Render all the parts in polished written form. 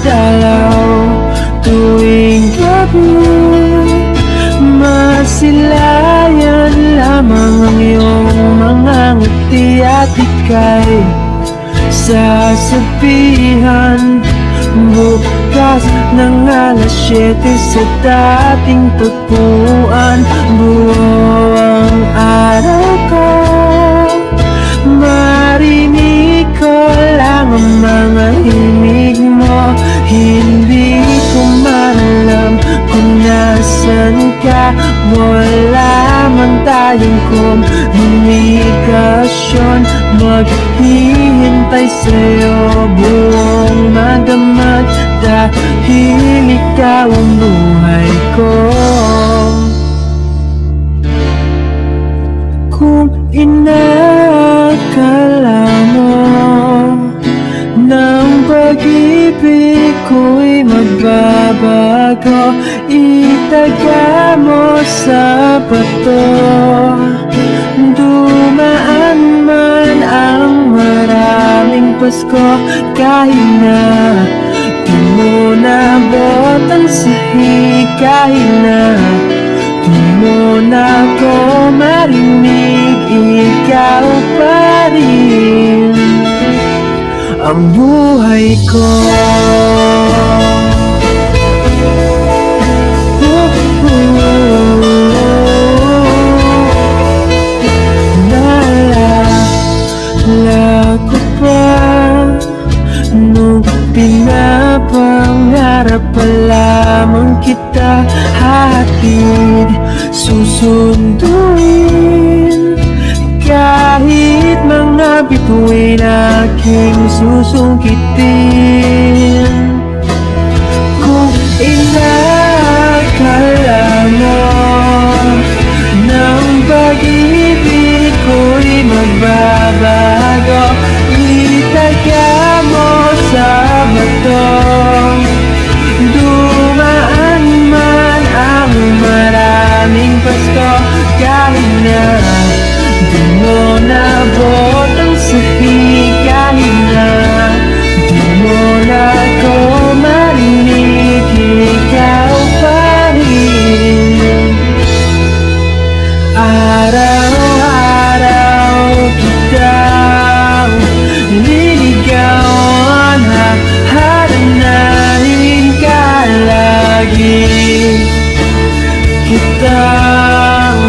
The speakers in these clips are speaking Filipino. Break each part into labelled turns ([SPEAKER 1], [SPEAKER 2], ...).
[SPEAKER 1] dumadalaw tuwing gabi. Masilayan lamang ang iyong mga ngiti at ika'y sasabihan bukas ng alas 7 sa dating tagpuan. Buo ang araw ko, marinig ko lang ang mga himig mo. Hindi ko maalam kung nasan ka. Wala man tayong komunikasyon, maghihintay sa'yo buong magdamag, dahil ikaw ang buhay ko. Kung inakala mo ng pag-ibig ko'y magbabago, itaga mo sa bato. Dumaan man ang maraming Pasko, kahit na di mo nabot ang sahig, kahit na di mo na ko marinig, ikaw pa rin ang buhay ko. Naalala ko pa nung pinapangarap pa lamang kita, hatid susunduin, kahit mga bituin aking susungkitin. Kung inakala mo ng pag-ibig ko'y magbabago, itaga mo sa bato. Dumaan man ang maraming Pasko, kahit na di mo nabot ang sahig, kahit na di mo na ko marinig, ikaw pa rin. Araw-araw kitang nililigawan, hahanapin ka lagi. Kitang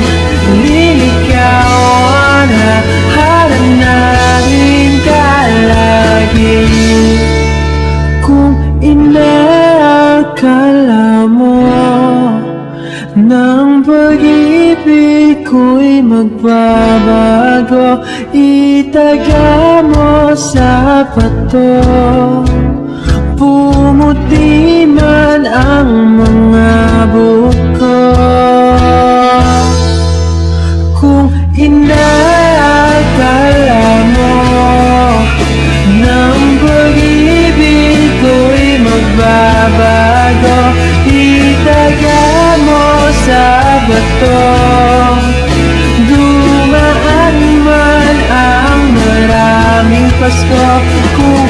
[SPEAKER 1] nililigawan, hahanapin ka lagi. Kung inakala mo ng pag-ibig ko'y magbabago, itaga mo sa bato. Pumuti man ang mga buko, kung inakala mo ng pag-ibig ko'y magbabago, itaga mo sa bato. Dumaan man ang maraming Pasko, kung